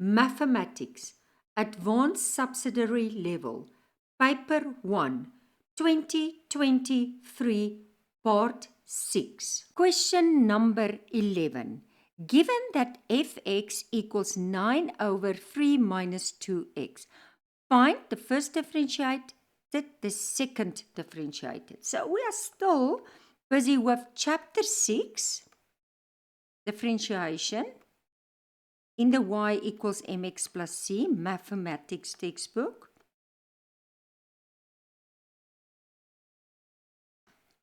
Mathematics, Advanced Subsidiary Level, Paper 1, 2023, Part 6. Question number 11. Given that fx equals 9 over 3 minus 2x, find the first differentiated, the second differentiated. So we are still busy with chapter 6, differentiation, in the y equals mx plus c, mathematics textbook.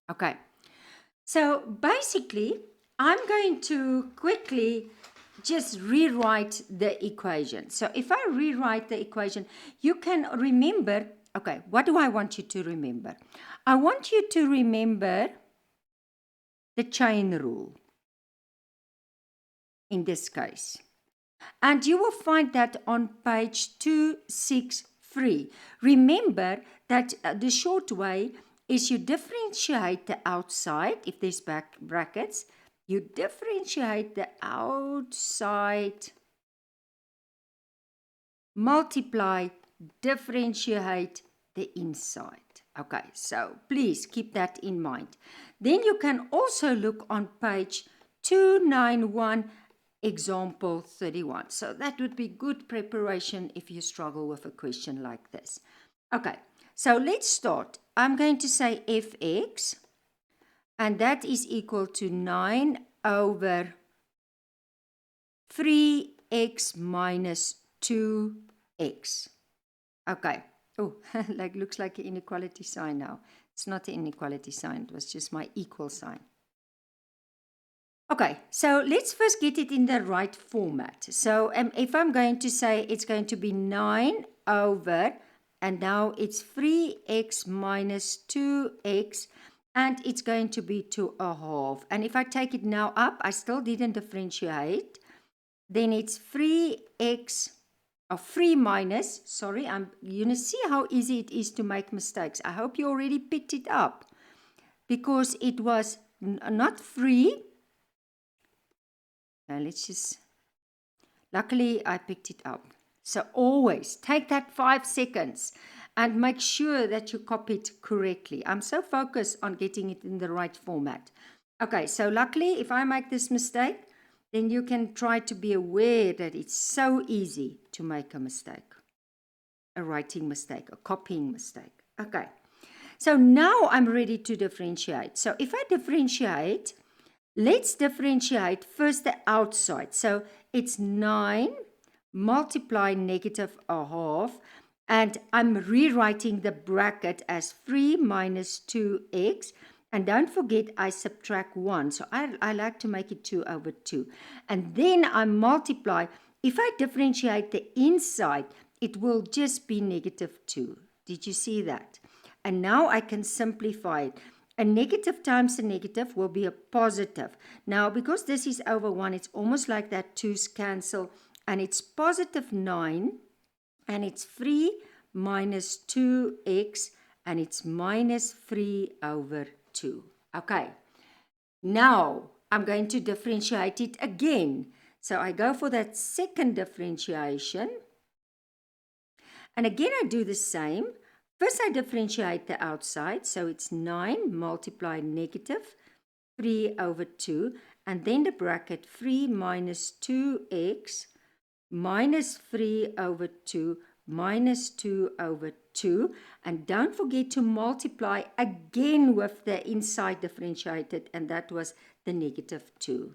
Okay, so basically, I'm going to quickly just rewrite the equation. So if I rewrite the equation, you can remember, okay, what do I want you to remember? I want you to remember the chain rule in this case. And you will find that on page 263. Remember that the short way is you differentiate the outside, if there's brackets, you differentiate the outside, multiply, differentiate the inside. Okay, so please keep that in mind. Then you can also look on page 291, example 31. So that would be good preparation if you struggle with a question like this. Okay, so let's start. I'm going to say fx, and that is equal to 9 over 3x minus 2x. Okay. Oh, looks like an inequality sign now. It's not an inequality sign. It was just my equal sign. Okay, so let's first get it in the right format. So if I'm going to say it's going to be 9 over, and now it's 3x minus 2x, and it's going to be 2.5. And if I take it now up, I still didn't differentiate. Then it's 3x, or 3 minus, sorry, you see how easy it is to make mistakes. I hope you already picked it up, because it was not 3. Now luckily I picked it up. So always take that 5 seconds and make sure that you copy it correctly. I'm so focused on getting it in the right format. Okay, so luckily if I make this mistake, then you can try to be aware that it's so easy to make a mistake, a writing mistake, a copying mistake. Okay, so now I'm ready to differentiate. So if I differentiate, let's differentiate first the outside. So it's 9 multiply negative a half, and I'm rewriting the bracket as 3 minus 2x. And don't forget, I subtract 1. So I like to make it 2 over 2. And then I multiply. If I differentiate the inside, it will just be negative 2. Did you see that? And now I can simplify it. A negative times a negative will be a positive. Now, because this is over 1, it's almost like that 2's cancel. And it's positive 9. And it's 3 minus 2x. And it's minus 3 over 2. Okay. Now, I'm going to differentiate it again. So I go for that second differentiation. And again, I do the same. First, I differentiate the outside, so it's 9 multiply negative 3 over 2, and then the bracket 3 minus 2x minus 3 over 2 minus 2 over 2, and don't forget to multiply again with the inside differentiated, and that was the negative 2.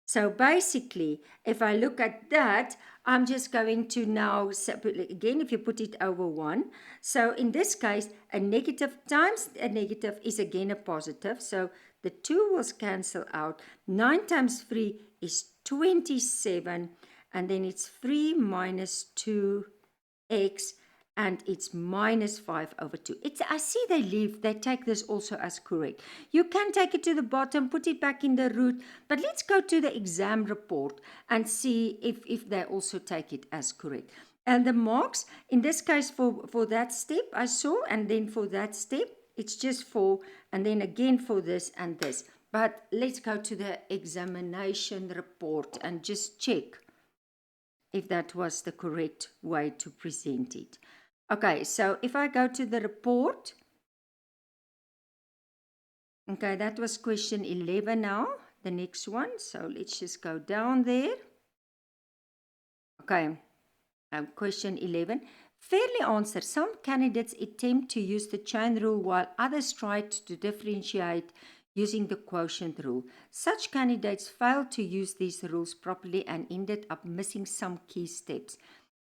So basically, if I look at that, I'm just going to now, again, if you put it over 1. So in this case, a negative times a negative is again a positive. So the 2 will cancel out. 9 times 3 is 27. And then it's 3 minus 2x. And it's minus 5 over 2. I see they take this also as correct. You can take it to the bottom, put it back in the root, but let's go to the exam report and see if they also take it as correct. And the marks, in this case for that step I saw, and then for that step, it's just 4, and then again for this and this. But let's go to the examination report and just check if that was the correct way to present it. Okay, so if I go to the report, okay, that was question 11 now, the next one. So let's just go down there. Okay, question 11. Fairly answer. Some candidates attempt to use the chain rule while others try to differentiate using the quotient rule. Such candidates failed to use these rules properly and ended up missing some key steps.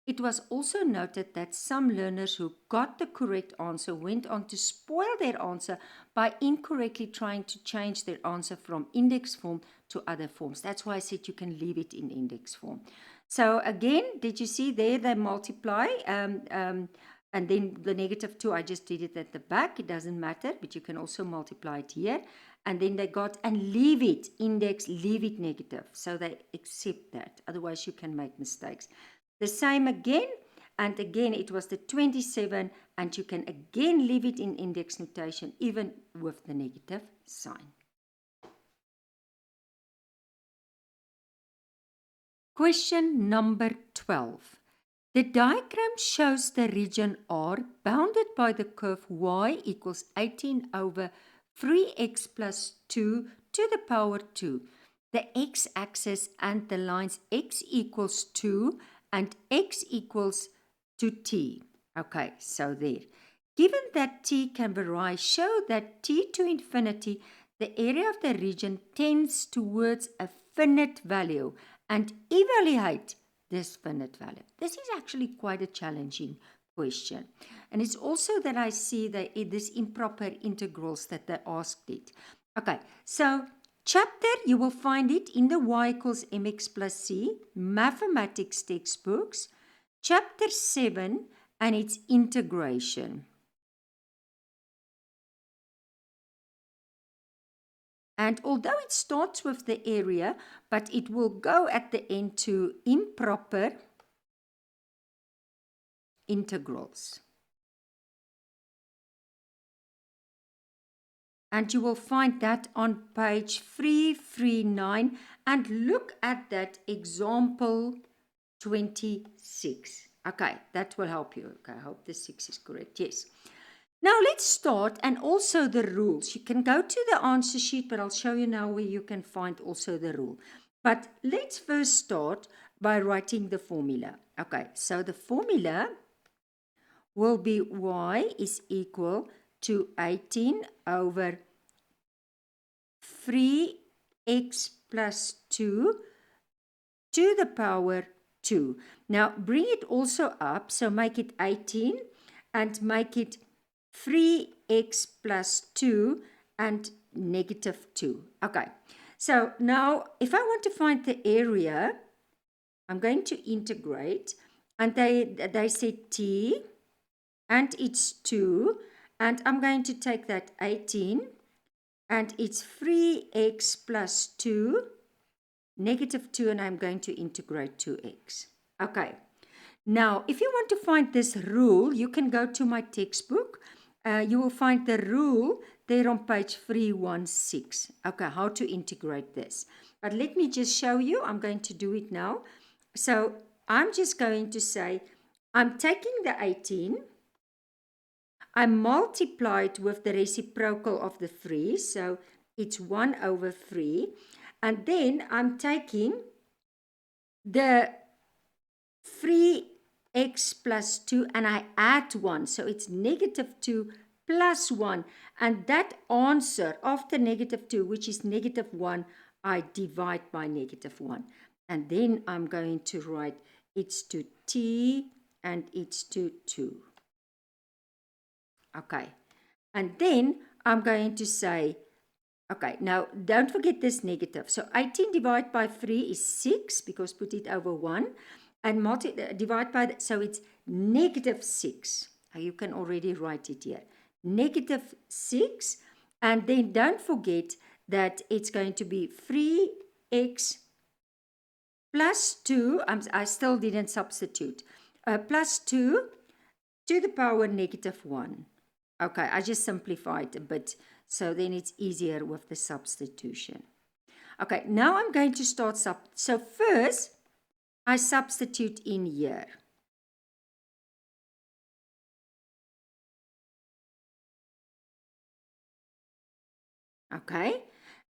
It was also noted that some learners who got the correct answer went on to spoil their answer by incorrectly trying to change their answer from index form to other forms. That's why I said you can leave it in index form. So again, did you see there they multiply and then the -2, I just did it at the back. It doesn't matter, but you can also multiply it here. And then they got, and leave it, index, leave it negative. So they accept that. Otherwise, you can make mistakes. The same again, and again, it was the 27, and you can again leave it in index notation, even with the negative sign. Question number 12. The diagram shows the region R bounded by the curve y equals 18 over 3x plus 2 to the power 2. The x-axis and the lines x equals 2 and x equals to t. Okay, so there. Given that t can vary, show that t to infinity, the area of the region tends towards a finite value, and evaluate this finite value. This is actually quite a challenging question. And it's also that I see that this improper integrals that they asked it. Okay, so chapter, you will find it in the y equals mx plus c, mathematics textbooks, chapter 7, and it's integration. And although it starts with the area, but it will go at the end to improper integrals. And you will find that on page 339, and look at that example 26. Okay, that will help you. Okay, I hope the 6 is correct. Yes. Now let's start, and also the rules. You can go to the answer sheet, but I'll show you now where you can find also the rule. But let's first start by writing the formula. Okay, so the formula will be y is equal to 18 over 3x plus 2 to the power 2. Now bring it also up, so make it 18 and make it 3x plus 2 and -2. Okay, so now if I want to find the area, I'm going to integrate, and they said t, and it's 2, and I'm going to take that 18, and it's 3x plus 2, -2, and I'm going to integrate 2x. Okay, now if you want to find this rule, you can go to my textbook. You will find the rule there on page 316. Okay, how to integrate this. But let me just show you. I'm going to do it now. So I'm just going to say, I'm taking the 18. I multiply it with the reciprocal of the 3. So it's 1 over 3. And then I'm taking the 3x plus 2 and I add 1. So it's -2 plus 1. And that answer after -2, which is -1, I divide by -1. And then I'm going to write it's to t and it's to 2. Okay. And then I'm going to say, okay, now don't forget this negative. So 18 divided by 3 is 6, because put it over 1. And divide by that, so it's -6. You can already write it here. -6, and then don't forget that it's going to be 3x plus 2. I still didn't substitute. Plus 2 to the power -1. Okay, I just simplified a bit, so then it's easier with the substitution. Okay, now I'm going to start so first, I substitute in here. Okay,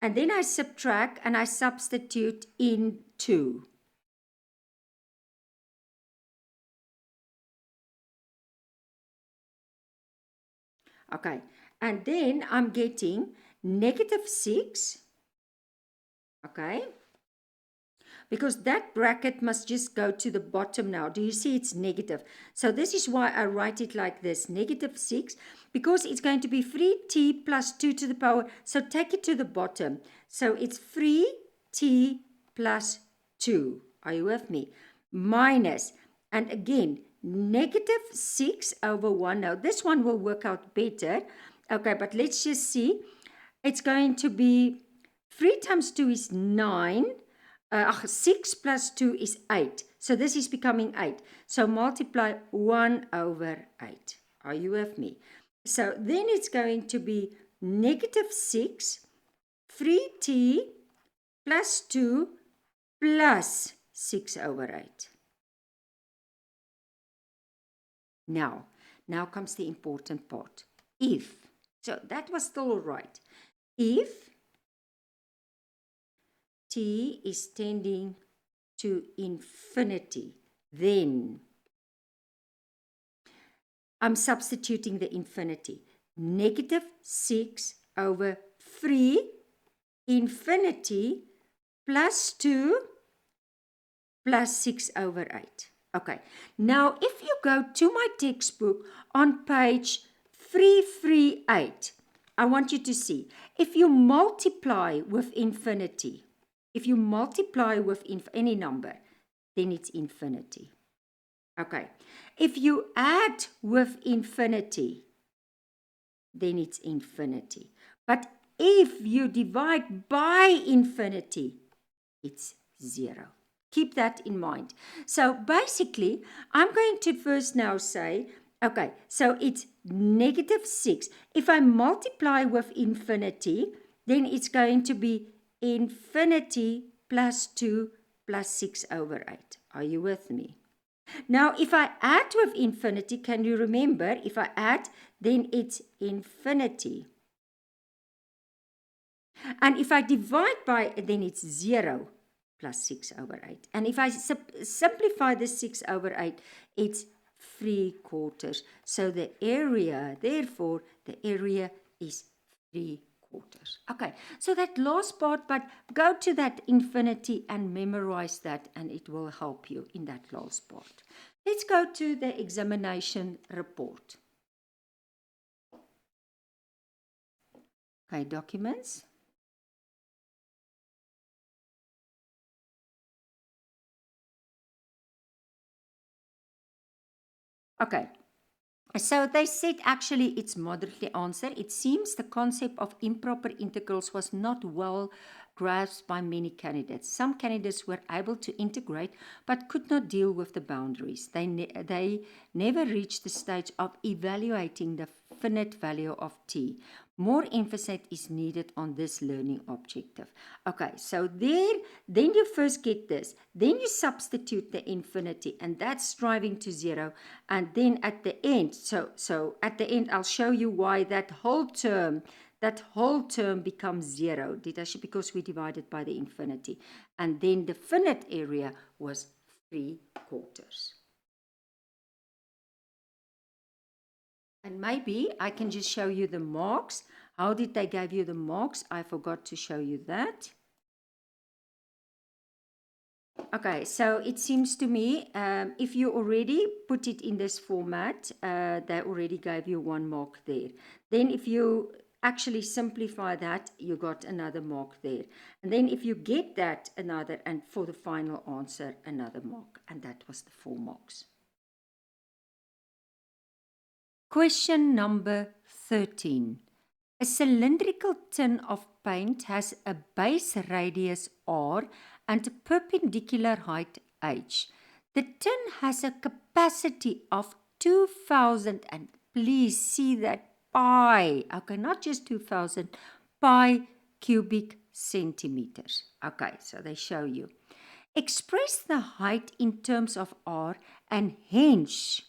and then I subtract and I substitute in 2. Okay, and then I'm getting -6. Okay, because that bracket must just go to the bottom now. Do you see it's negative? So this is why I write it like this, -6, because it's going to be 3t plus 2 to the power. So take it to the bottom. So it's 3t plus 2. Are you with me? Minus, and again, -6 over 1. Now this one will work out better. Okay, but let's just see. It's going to be 3 times 2 is 9. 6 plus 2 is 8. So this is becoming 8. So multiply 1 over 8. Are you with me? So then it's going to be -6, 3t plus 2 plus 6 over 8. Now comes the important part. If, so that was still all right. If t is tending to infinity, then I'm substituting the infinity. -6 over 3 infinity plus 2 plus 6 over 8. Okay, now if you go to my textbook on page 338, I want you to see, if you multiply with infinity, if you multiply with any number, then it's infinity. Okay, if you add with infinity, then it's infinity. But if you divide by infinity, it's 0. Keep that in mind. So basically, I'm going to first now say, okay, so it's -6. If I multiply with infinity, then it's going to be infinity plus 2 plus 6 over 8. Are you with me? Now, if I add with infinity, can you remember? If I add, then it's infinity. And if I divide by, then it's 0 plus 6 over 8. And if I simplify the 6 over 8, it's 3/4. So the area, therefore, the area is 3/4. Okay, so that last part, but go to that infinity and memorize that, and it will help you in that last part. Let's go to the examination report. Okay, documents. Okay, so they said actually it's moderately answered. It seems the concept of improper integrals was not well grasped by many candidates. Some candidates were able to integrate but could not deal with the boundaries. They never reached the stage of evaluating the finite value of t. More emphasis is needed on this learning objective. Okay, so then you first get this. Then you substitute the infinity, and that's striving to 0. And then at the end, so at the end, I'll show you why that whole term becomes 0. Because we divided by the infinity. And then the finite area was 3/4. And maybe I can just show you the marks. How did they give you the marks? I forgot to show you that. Okay, so it seems to me if you already put it in this format, they already gave you 1 mark there. Then if you actually simplify that, you got another mark there. And then if you get that, another, and for the final answer, another mark. And that was the 4 marks. Question number 13. A cylindrical tin of paint has a base radius r and a perpendicular height h. The tin has a capacity of 2,000, and please see that pi, okay, not just 2,000, pi cubic centimeters. Okay, so they show you. Express the height in terms of r and hence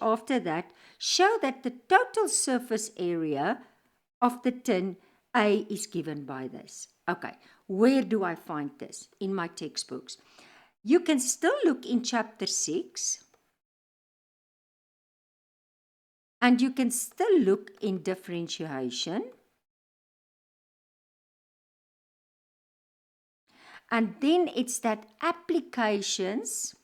after that, show that the total surface area of the tin A is given by this. Okay, where do I find this? In my textbooks. You can still look in chapter 6, and you can still look in differentiation. And then it's that applications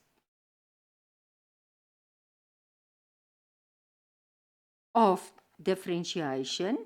of differentiation.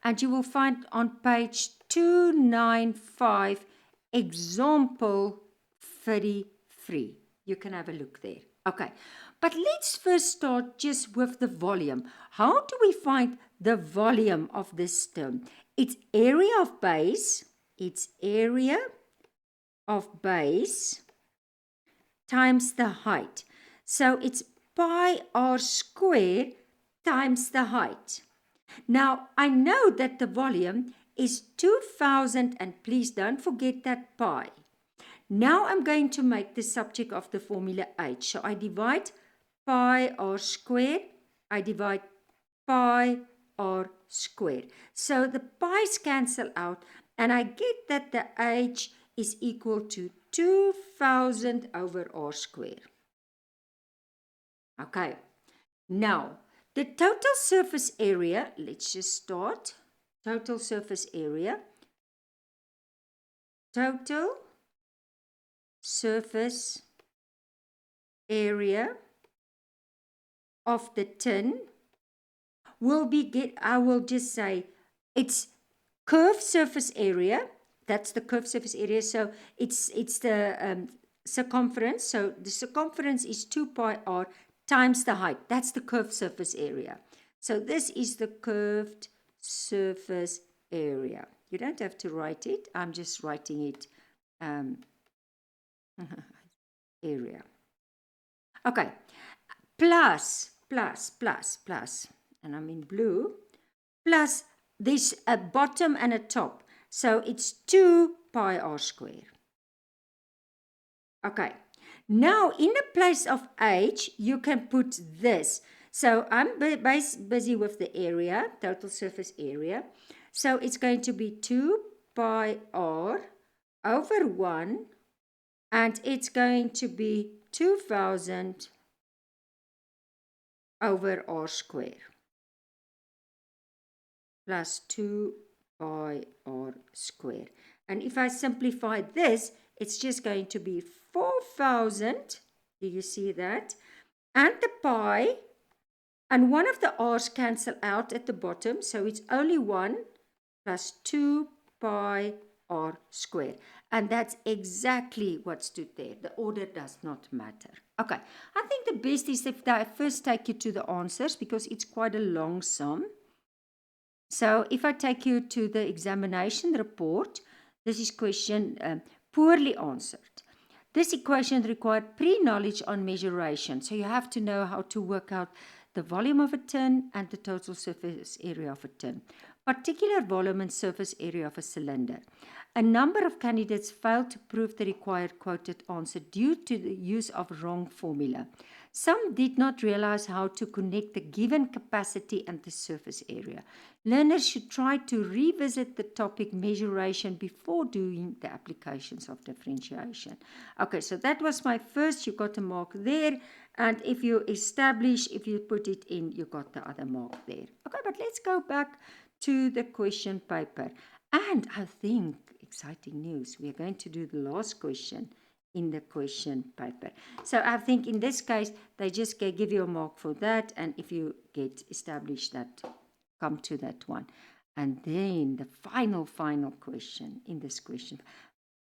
And you will find on page 295, example 33. You can have a look there. Okay, but let's first start just with the volume. How do we find the volume of this term? It's area of base. It's area of base times the height. So it's pi r squared times the height. Now, I know that the volume is 2000, and please don't forget that pi. Now I'm going to make the subject of the formula h. So I divide pi r squared, I divide pi r squared. So the pi's cancel out, and I get that the h is equal to 2000 over r squared. Okay, now the total surface area, let's just start. Total surface area. Total surface area of the tin will be, I will just say it's curved surface area. That's the curved surface area. So it's the circumference. So the circumference is 2 pi r times the height. That's the curved surface area. So this is the curved surface area. You don't have to write it. I'm just writing it area. Okay. Plus, and I'm in blue, plus there's a bottom and a top. So it's 2 pi r squared. Okay. Now, in the place of h, you can put this. So I'm busy with the area, total surface area. So it's going to be 2 pi r over 1, and it's going to be 2000 over r squared plus 2 pi r squared. And if I simplify this, it's just going to be 4000. Do you see that? And the pi, and one of the r's cancel out at the bottom, so it's only 1 plus 2 pi r squared. And that's exactly what stood there. The order does not matter. Okay, I think the best is if I first take you to the answers, because it's quite a long sum. So if I take you to the examination report, this is question poorly answered. This equation required pre-knowledge on measuration. So you have to know how to work out the volume of a tin and the total surface area of a tin. Particular volume and surface area of a cylinder. A number of candidates failed to prove the required quoted answer due to the use of wrong formula. Some did not realize how to connect the given capacity and the surface area. Learners should try to revisit the topic measuration before doing the applications of differentiation. Okay, so that was my first. You got a mark there. And if you establish, if you put it in, you got the other mark there. Okay, but let's go back to the question paper. And I think, exciting news, we are going to do the last question in the question paper. So I think in this case, they just give you a mark for that. And if you get established that, come to that one. And then the final question in this question.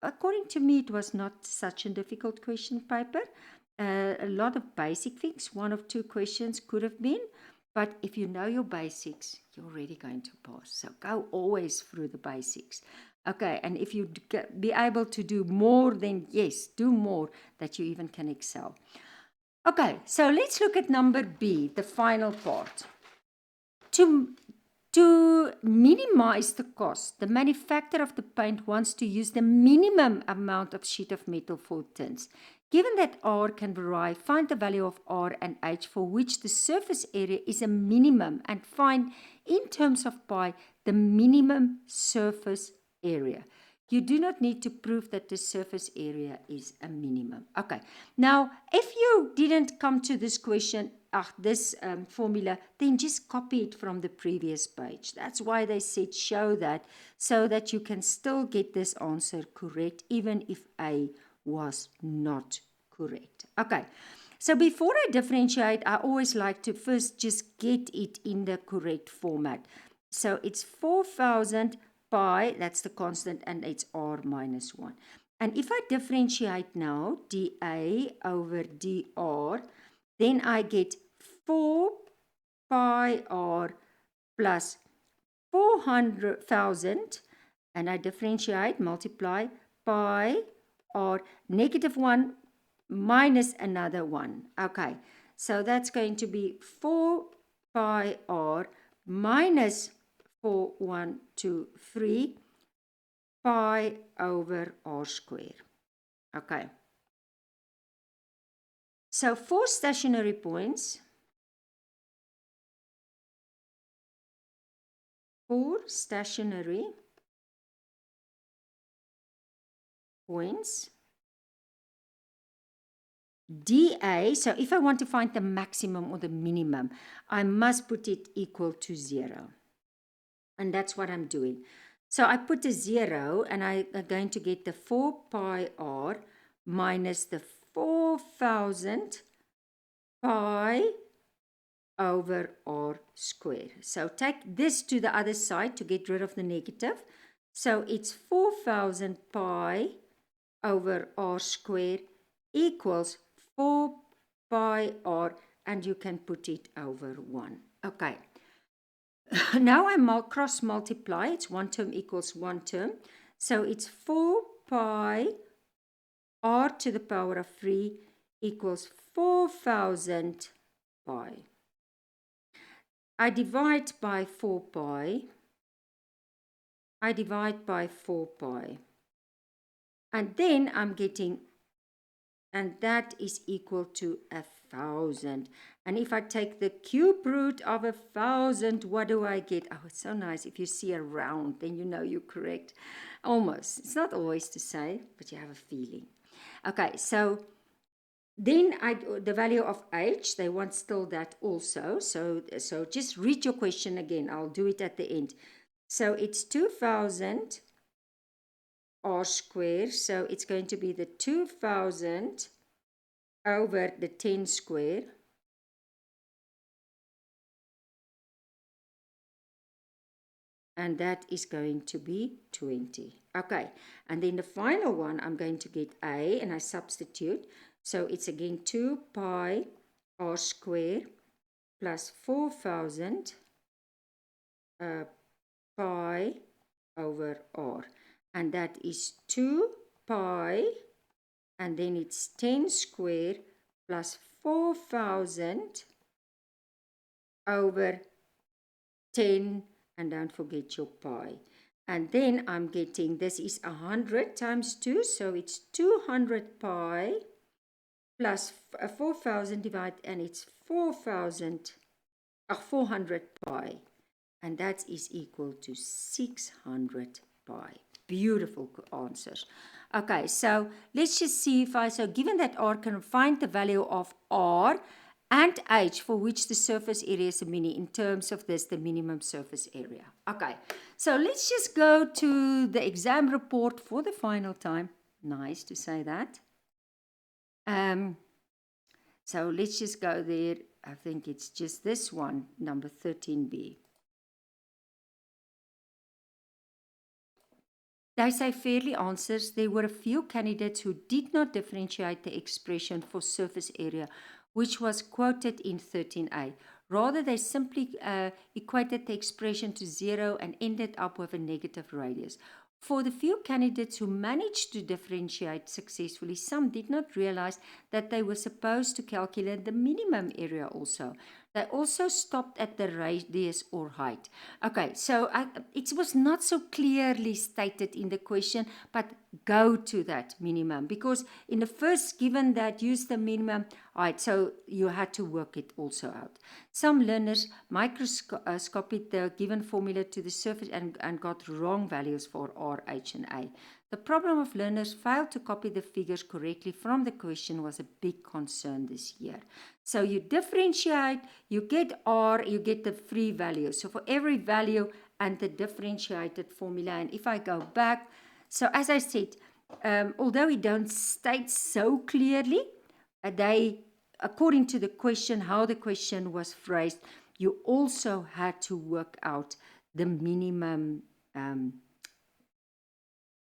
According to me, it was not such a difficult question paper. A lot of basic things, 1 or 2 questions could have been. But if you know your basics, you're already going to pass. So go always through the basics. Okay, and if you be able to do more, then yes, do more, that you even can excel. Okay, so let's look at number B, the final part. To To minimize the cost, the manufacturer of the paint wants to use the minimum amount of sheet of metal for tints. Given that R can vary, find the value of R and H for which the surface area is a minimum and find in terms of pi the minimum surface area. You do not need to prove that the surface area is a minimum. Okay, now if you didn't come to this question, this formula, then just copy it from the previous page. That's why they said show that, so that you can still get this answer correct, even if A was not correct. Okay, so before I differentiate, I always like to first just get it in the correct format. So it's 4,000 pi, that's the constant, and it's r minus 1. And if I differentiate now, dA over dr, then I get 4 pi r plus 400,000, and I differentiate, multiply, pi r, negative 1 minus another 1. Okay, so that's going to be 4 pi r minus 4, 1, 2, 3 pi over r square. Okay. So for stationary points, dA, so if I want to find the maximum or the minimum, I must put it equal to 0. And that's what I'm doing. So I put a 0, and I'm going to get the 4 pi r minus the 4,000 pi over r square. So take this to the other side to get rid of the negative. So it's 4,000 pi over r square equals 4 pi r, and you can put it over 1. Okay. Now I cross multiply. It's one term equals one term. So it's 4 pi r to the power of 3 equals 4,000 pi. I divide by 4 pi. And then I'm getting, and that is equal to 1,000. And if I take the cube root of 1,000, what do I get? Oh, it's so nice. If you see a round, then you know you're correct. Almost. It's not always to say, but you have a feeling. Okay, so then the value of h, they want still that also. So just read your question again. I'll do it at the end. So it's 2,000 r square. So it's going to be the 2,000 over the 10 square. And that is going to be 20. Okay, and then the final one, I'm going to get A, and I substitute. So it's again 2 pi r square plus 4,000 pi over r. And that is 2 pi, and then it's 10 square plus 4,000 over 10, and don't forget your pi. And then I'm getting, this is 100 times 2, so it's 200 pi plus 4,000 divided, and it's 400 pi. And that is equal to 600 pi. Beautiful answers. Okay, so let's just see if so given that R can find the value of R and H for which the surface area is a mini, in terms of this, the minimum surface area. Okay, so let's just go to the exam report for the final time. Nice to say that. So let's just go there. I think it's just this one, number 13B. They say fairly answers. There were a few candidates who did not differentiate the expression for surface area, which was quoted in 13A. Rather, they simply equated the expression to 0 and ended up with a negative radius. For the few candidates who managed to differentiate successfully, some did not realize that they were supposed to calculate the minimum area also. They also stopped at the radius or height. Okay, so it was not so clearly stated in the question, but go to that minimum, because in the first given that use the minimum height, so you had to work it also out. Some learners microscopied the given formula to the surface and got wrong values for R, H, and A. The problem of learners failed to copy the figures correctly from the question was a big concern this year. So you differentiate, you get R, you get the free value. So for every value and the differentiated formula. And if I go back, so as I said, although we don't state so clearly, they, according to the question, how the question was phrased, you also had to work out the minimum,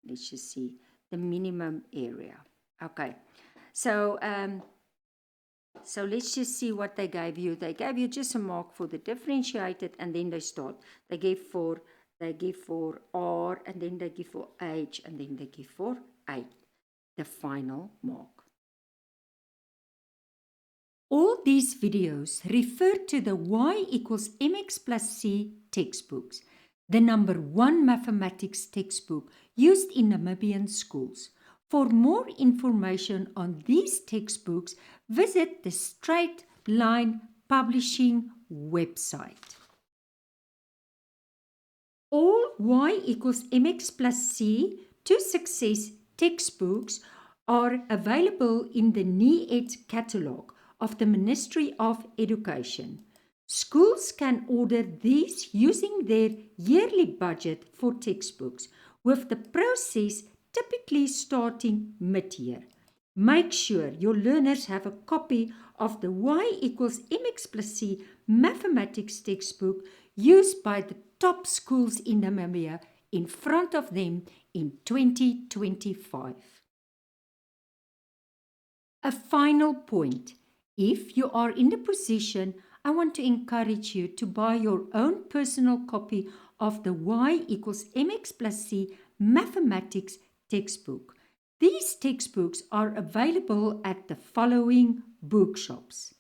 let's just see, the minimum area. Okay, so so let's just see what they gave you. They gave you just a mark for the differentiated, and then they start. They give for R, and then they give for H, and then they give for A, the final mark. All these videos refer to the y equals mx+c textbooks, the #1 mathematics textbook used in Namibian schools. For more information on these textbooks, visit the Straight Line Publishing website. All y equals mx+c to success textbooks are available in the NEED catalogue of the Ministry of Education. Schools can order these using their yearly budget for textbooks, with the process typically starting mid-year. Make sure your learners have a copy of the y equals mx+c mathematics textbook used by the top schools in Namibia in front of them in 2025. A final point. If you are in the position, I want to encourage you to buy your own personal copy of the y equals mx+c mathematics textbook. These textbooks are available at the following bookshops.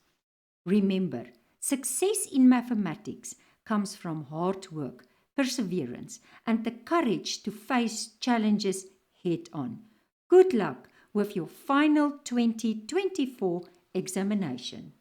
Remember, success in mathematics comes from hard work, perseverance, and the courage to face challenges head on. Good luck with your final 2024 examination.